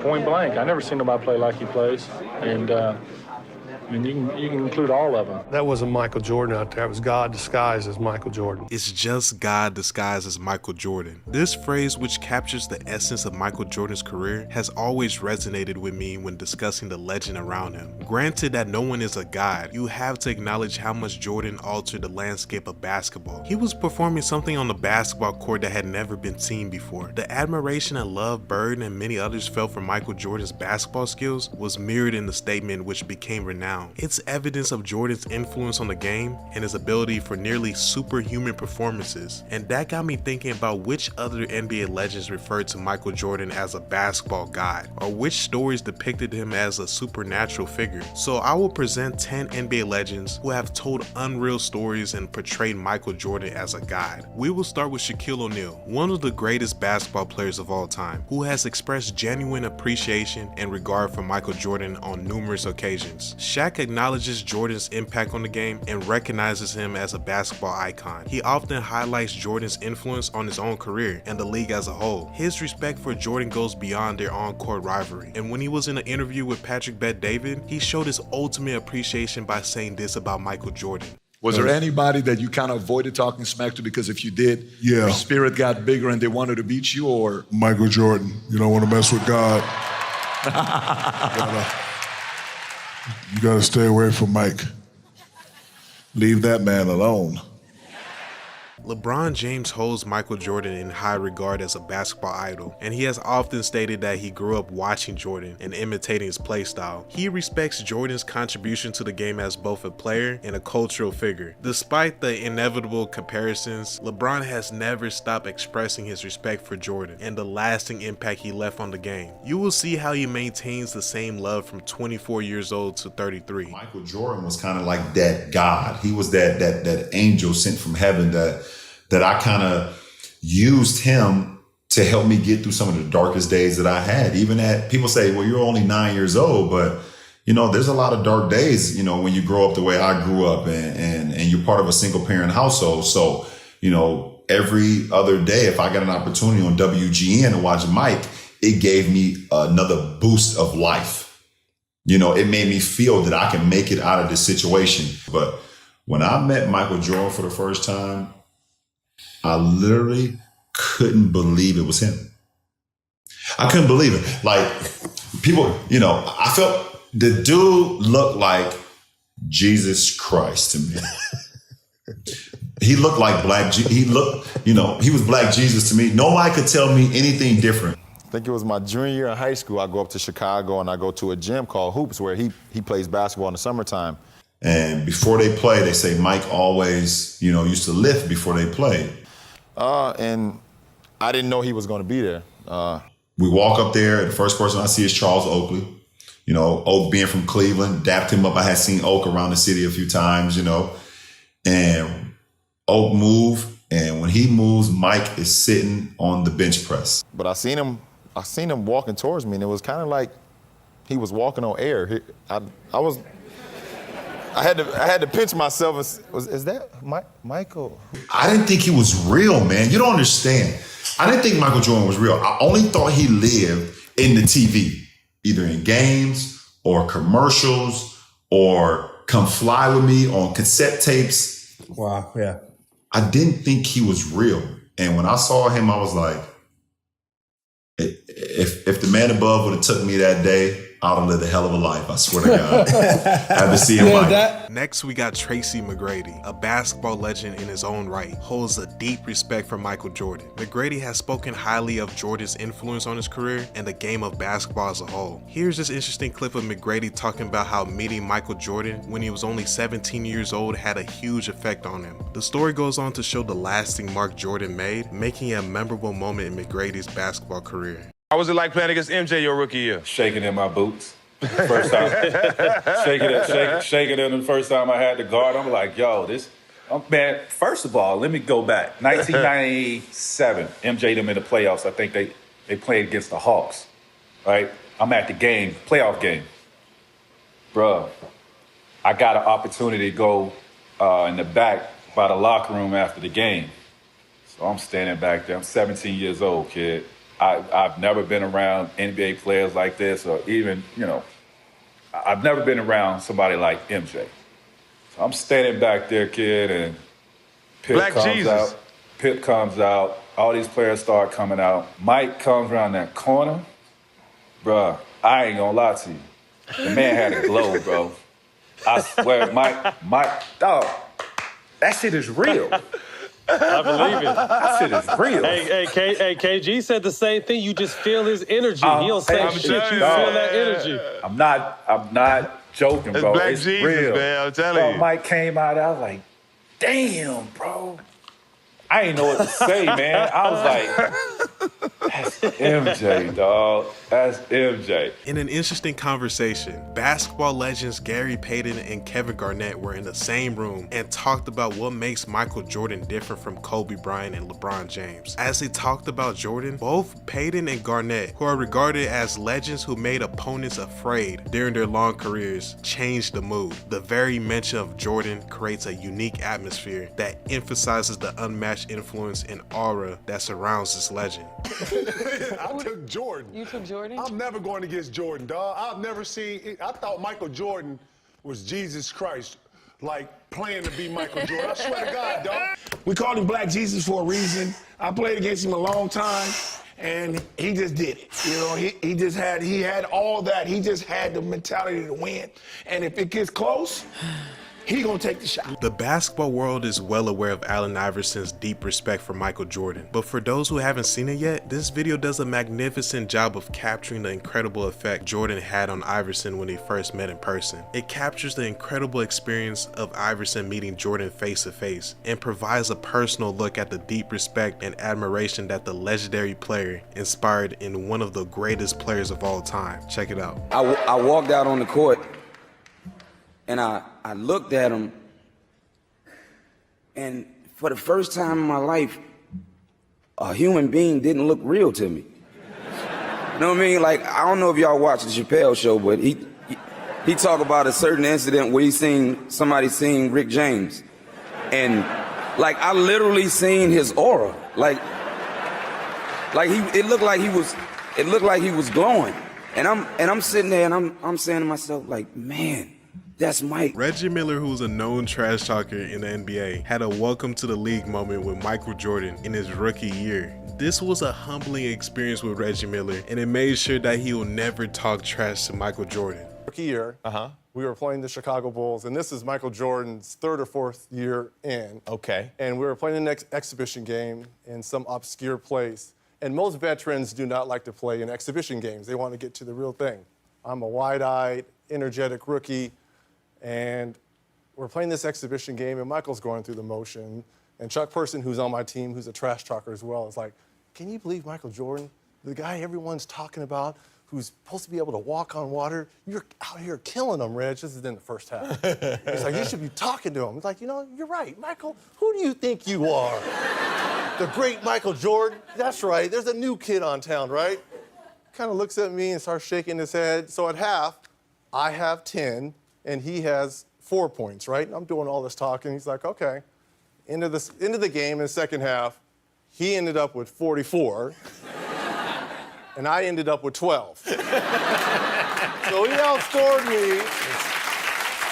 point blank. I never seen nobody play like he plays, and you can include all of them. That wasn't Michael Jordan out there. It was God disguised as Michael Jordan. It's just God disguised as Michael Jordan. This phrase, which captures the essence of Michael Jordan's career, has always resonated with me when discussing the legend around him. Granted that no one is a god, you have to acknowledge how much Jordan altered the landscape of basketball. He was performing something on the basketball court that had never been seen before. The admiration and love Bird and many others felt for Michael Jordan's basketball skills was mirrored in the statement, which became renowned. It's evidence of Jordan's influence on the game and his ability for nearly superhuman performances. And that got me thinking about which other NBA legends referred to Michael Jordan as a basketball god, or which stories depicted him as a supernatural figure. So I will present 10 NBA legends who have told unreal stories and portrayed Michael Jordan as a god. We will start with Shaquille O'Neal, one of the greatest basketball players of all time, who has expressed genuine appreciation and regard for Michael Jordan on numerous occasions. Shaq acknowledges Jordan's impact on the game and recognizes him as a basketball icon. He often highlights Jordan's influence on his own career and the league as a whole. His respect for Jordan goes beyond their on-court rivalry, and when he was in an interview with Patrick Bet-David, he showed his ultimate appreciation by saying this about Michael Jordan. Was there anybody that you kind of avoided talking smack to because if you did, your spirit got bigger and they wanted to beat you, or? Michael Jordan. You don't want to mess with God. You gotta stay away from Mike. Leave that man alone. LeBron James holds Michael Jordan in high regard as a basketball idol, and he has often stated that he grew up watching Jordan and imitating his play style. He respects Jordan's contribution to the game as both a player and a cultural figure. Despite the inevitable comparisons, LeBron has never stopped expressing his respect for Jordan and the lasting impact he left on the game. You will see how he maintains the same love from 24 years old to 33. Michael Jordan was kind of like that God. He was that angel sent from heaven that I kind of used him to help me get through some of the darkest days that I had. Even at, people say, well, you're only 9 years old, but you know, there's a lot of dark days, you know, when you grow up the way I grew up and you're part of a single parent household. So, you know, every other day, if I got an opportunity on WGN to watch Mike, it gave me another boost of life. You know, it made me feel that I can make it out of this situation. But when I met Michael Jordan for the first time, I literally couldn't believe it was him. I couldn't believe it. Like, people, you know, I felt the dude looked like Jesus Christ to me. He looked like he was Black Jesus to me. Nobody could tell me anything different. I think it was my junior year in high school. I go up to Chicago and I go to a gym called Hoops where he plays basketball in the summertime. And before they play, they say Mike always, you know, used to lift before they played. And I didn't know he was going to be there. We walk up there, the first person I see is Charles Oakley. You know, Oak being from Cleveland, dapped him up. I had seen Oak around the city a few times, you know. And Oak moved, and when he moves, Mike is sitting on the bench press. But I seen him walking towards me, and it was kind of like he was walking on air. I had to pinch myself. Is that Michael? I didn't think he was real, man. You don't understand. I didn't think Michael Jordan was real. I only thought he lived in the TV, either in games or commercials or Come Fly With Me on cassette tapes. Wow, yeah. I didn't think he was real. And when I saw him, I was like, if the man above would have took me that day, I'd have lived a hell of a life, I swear to God. Have to see him. Next, we got Tracy McGrady, a basketball legend in his own right, holds a deep respect for Michael Jordan. McGrady has spoken highly of Jordan's influence on his career and the game of basketball as a whole. Here's this interesting clip of McGrady talking about how meeting Michael Jordan when he was only 17 years old had a huge effect on him. The story goes on to show the lasting mark Jordan made, making it a memorable moment in McGrady's basketball career. How was it like playing against MJ your rookie year? Shaking in my boots. First time. shaking in the first time I had the guard. I'm like, yo, man, first of all, let me go back. 1997, MJ them in the playoffs. I think they played against the Hawks, right? I'm at the game, playoff game. Bruh, I got an opportunity to go in the back by the locker room after the game. So I'm standing back there. I'm 17 years old, kid. I've never been around NBA players like this, or even, I've never been around somebody like MJ. So I'm standing back there, kid, and Black Jesus. Pip comes out. All these players start coming out. Mike comes around that corner. Bruh, I ain't gonna lie to you. The man had a glow, bro. I swear, Mike, dog, that shit is real. I believe it. That shit is real. Hey, KG said the same thing. You just feel his energy. He don't say shit. You feel that energy. I'm not joking, bro. Black It's Jesus, real. man, I'm telling you. Mike came out, I was like, damn, bro. I ain't know what to say, man. I was like, that's MJ, dog. That's MJ. In an interesting conversation, basketball legends Gary Payton and Kevin Garnett were in the same room and talked about what makes Michael Jordan different from Kobe Bryant and LeBron James. As they talked about Jordan, both Payton and Garnett, who are regarded as legends who made opponents afraid during their long careers, changed the mood. The very mention of Jordan creates a unique atmosphere that emphasizes the unmatched influence and aura that surrounds this legend. I took Jordan. You took Jordan? I'm never going against Jordan, dog. I've never seen, I thought Michael Jordan was Jesus Christ, like playing to be Michael Jordan. I swear to God, dog. We called him Black Jesus for a reason. I played against him a long time, and he just did it. You know, he had all that. He just had the mentality to win. And if it gets close, he gonna take the shot. The basketball world is well aware of Allen Iverson's deep respect for Michael Jordan, but for those who haven't seen it yet, this video does a magnificent job of capturing the incredible effect Jordan had on Iverson when they first met in person. It captures the incredible experience of Iverson meeting Jordan face to face and provides a personal look at the deep respect and admiration that the legendary player inspired in one of the greatest players of all time. Check it out. I walked out on the court and I looked at him, and for the first time in my life, a human being didn't look real to me. You know what I mean? Like, I don't know if y'all watch the Chappelle show, but he talked about a certain incident where somebody seen Rick James. And like, I literally seen his aura. It looked like he was glowing. And I'm sitting there and I'm saying to myself, like, man, that's Mike. Reggie Miller, who's a known trash talker in the NBA, had a welcome to the league moment with Michael Jordan in his rookie year. This was a humbling experience with Reggie Miller, and it made sure that he will never talk trash to Michael Jordan. Rookie year, we were playing the Chicago Bulls, and this is Michael Jordan's third or fourth year in. Okay. And we were playing the next exhibition game in some obscure place. And most veterans do not like to play in exhibition games. They want to get to the real thing. I'm a wide-eyed, energetic rookie. And we're playing this exhibition game, and Michael's going through the motion. And Chuck Person, who's on my team, who's a trash talker as well, is like, can you believe Michael Jordan, the guy everyone's talking about, who's supposed to be able to walk on water? You're out here killing him, Reg. This is in the first half. He's like, you should be talking to him. He's like, you're right, Michael. Who do you think you are? The great Michael Jordan? That's right. There's a new kid on town, right? Kind of looks at me and starts shaking his head. So at half, I have 10. And he has 4 points, right? I'm doing all this talking. He's like, okay. Into the game in the second half, he ended up with 44, and I ended up with 12. So he outscored me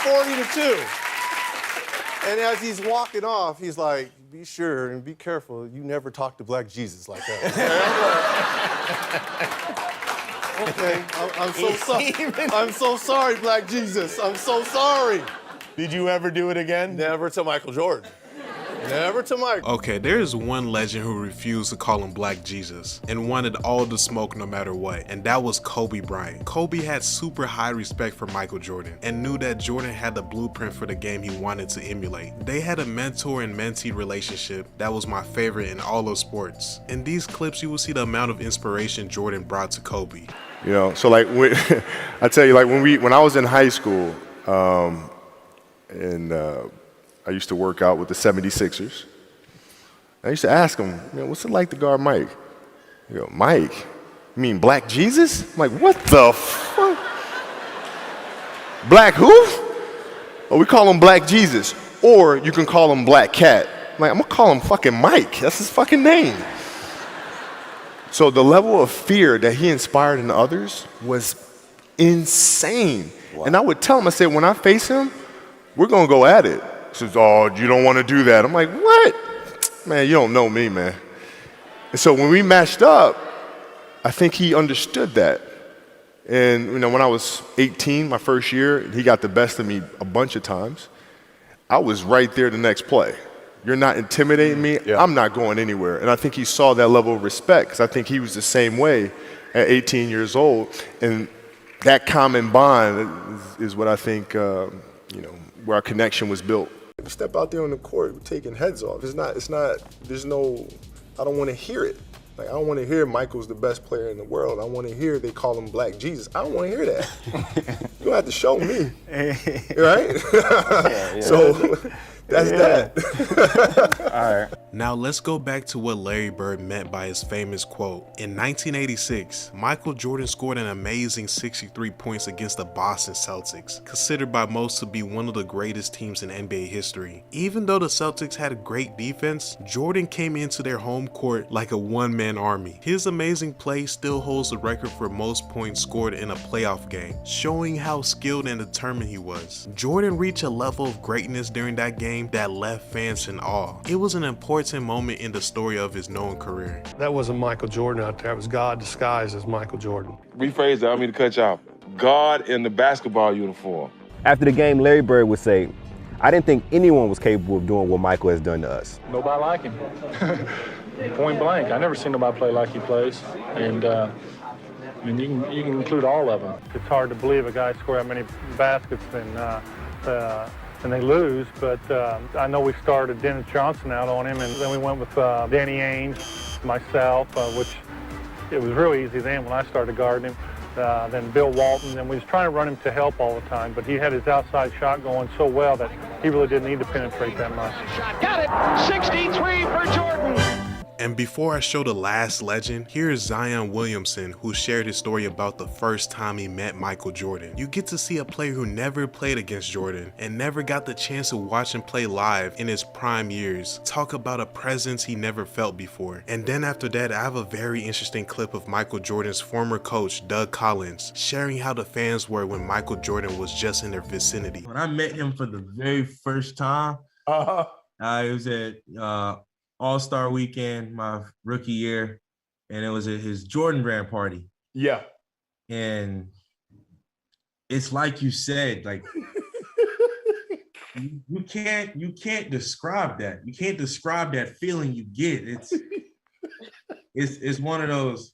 40-2. And as he's walking off, he's like, be sure and be careful. You never talk to Black Jesus like that. Okay, I'm so sorry. I'm so sorry, Black Jesus. I'm so sorry. Did you ever do it again? Never to Michael Jordan. Never to Michael. Okay, there is one legend who refused to call him Black Jesus and wanted all the smoke no matter what, and that was Kobe Bryant. Kobe had super high respect for Michael Jordan and knew that Jordan had the blueprint for the game he wanted to emulate. They had a mentor and mentee relationship that was my favorite in all of sports. In these clips, you will see the amount of inspiration Jordan brought to Kobe. You know, so like, I tell you, like when I was in high school, and I used to work out with the 76ers. I used to ask him, what's it like to guard Mike? You go, Mike? You mean Black Jesus? I'm like, what the fuck? Black who? Oh, we call him Black Jesus. Or you can call him Black Cat. I'm like, I'm gonna call him fucking Mike. That's his fucking name. So the level of fear that he inspired in others was insane. Wow. And I would tell him, I said, when I face him, we're going to go at it. He says, oh, you don't want to do that. I'm like, what? Man, you don't know me, man. And so when we matched up, I think he understood that. And, you know, when I was 18, my first year, he got the best of me a bunch of times. I was right there the next play. You're not intimidating me. Yeah. I'm not going anywhere. And I think he saw that level of respect because I think he was the same way at 18 years old. And that common bond is what I think, you know, where our connection was built. We step out there on the court, we're taking heads off. There's no, I don't want to hear it. Like, I don't want to hear Michael's the best player in the world. I want to hear they call him Black Jesus. I don't want to hear that. You don't have to show me, right? Yeah. So that's that. All right. Now let's go back to what Larry Bird meant by his famous quote. In 1986, Michael Jordan scored an amazing 63 points against the Boston Celtics, considered by most to be one of the greatest teams in NBA history. Even though the Celtics had a great defense, Jordan came into their home court like a one-man army. His amazing play still holds the record for most points scored in a playoff game, showing how skilled and determined he was. Jordan reached a level of greatness during that game that left fans in awe. It was an important moment in the story of his known career. That wasn't Michael Jordan out there. It was God disguised as Michael Jordan. Rephrase that, I mean to cut you off. God in the basketball uniform. After the game, Larry Bird would say, I didn't think anyone was capable of doing what Michael has done to us. Nobody like him. Point blank. I never seen nobody play like he plays. And I mean, you can include all of them. It's hard to believe a guy scored that many baskets and they lose, but I know we started Dennis Johnson out on him, and then we went with Danny Ainge, myself, which it was really easy then when I started guarding him. Then Bill Walton, and we was trying to run him to help all the time, but he had his outside shot going so well that he really didn't need to penetrate that much. Got it! 63 for Jordan! And before I show the last legend, here is Zion Williamson, who shared his story about the first time he met Michael Jordan. You get to see a player who never played against Jordan and never got the chance to watch him play live in his prime years talk about a presence he never felt before. And then after that, I have a very interesting clip of Michael Jordan's former coach, Doug Collins, sharing how the fans were when Michael Jordan was just in their vicinity. When I met him for the very first time, it was at All-Star Weekend, my rookie year, and it was at his Jordan Brand party. Yeah. And it's like you said, like you can't describe that. You can't describe that feeling you get. It's one of those,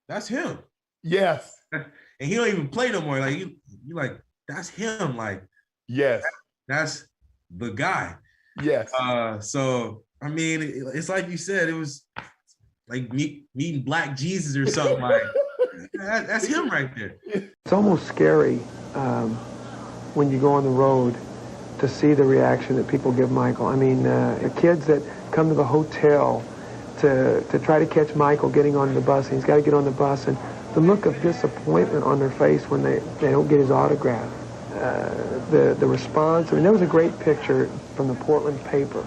that's him. Yes. And he don't even play no more. Like you like, that's him. Like, yes. That's the guy. Yes. So I mean, it's like you said, it was like meeting Black Jesus or something. Like that's him right there. It's almost scary when you go on the road to see the reaction that people give Michael. I mean, the kids that come to the hotel to try to catch Michael getting on the bus, and he's got to get on the bus, and the look of disappointment on their face when they don't get his autograph. The response. I mean, there was a great picture from the Portland paper.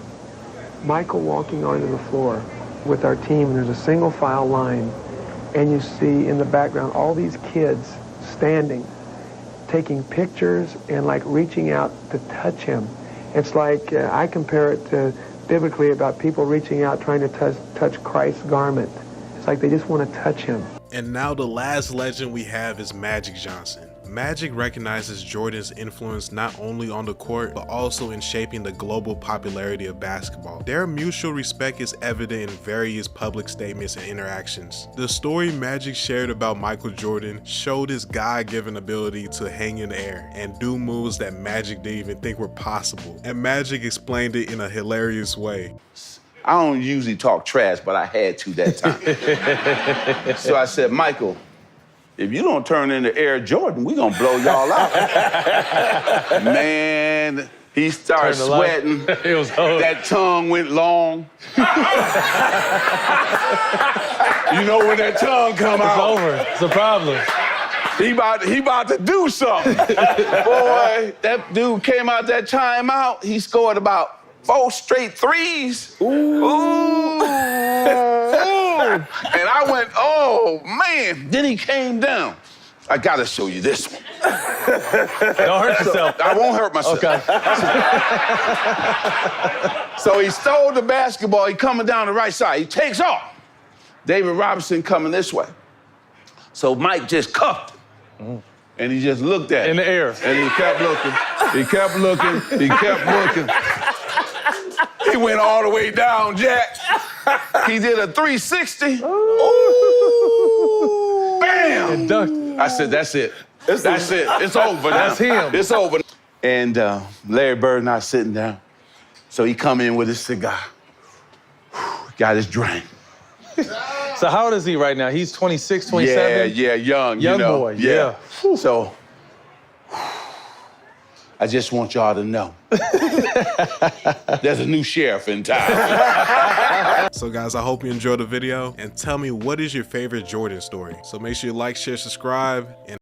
Michael walking onto the floor with our team, and there's a single file line, and you see in the background all these kids standing, taking pictures and like reaching out to touch him. It's like, I compare it to biblically about people reaching out trying to touch Christ's garment. It's like they just want to touch him. And now the last legend we have is Magic Johnson. Magic recognizes Jordan's influence not only on the court, but also in shaping the global popularity of basketball. Their mutual respect is evident in various public statements and interactions. The story Magic shared about Michael Jordan showed his God-given ability to hang in the air and do moves that Magic didn't even think were possible. And Magic explained it in a hilarious way. I don't usually talk trash, but I had to that time. So I said, Michael, if you don't turn into Air Jordan, we gonna blow y'all out. Man, he started sweating. It was hard. That tongue went long. You know when that tongue come out. It's over. It's a problem. He about to do something. Boy, that dude came out that timeout. He scored about 4 straight threes. Ooh. And I went, oh, man. Then he came down. I got to show you this one. Don't hurt yourself. I won't hurt myself. Okay. So he stole the basketball. He coming down the right side. He takes off. David Robinson coming this way. So Mike just cuffed him. And he just looked at him. In the air. And he kept looking. He kept looking. He kept looking. He went all the way down, Jack. He did a 360. Ooh. Bam! And ducked. I said, that's it. That's it. It's over now. That's him. It's over. And Larry Bird and I sitting down. So he come in with his cigar. Got his drink. So how old is he right now? He's 26, 27? Yeah, young. Young you know. boy, yeah. So I just want y'all to know. There's a new sheriff in town. So guys, I hope you enjoyed the video and tell me what is your favorite Jordan story. So make sure you like, share, subscribe, and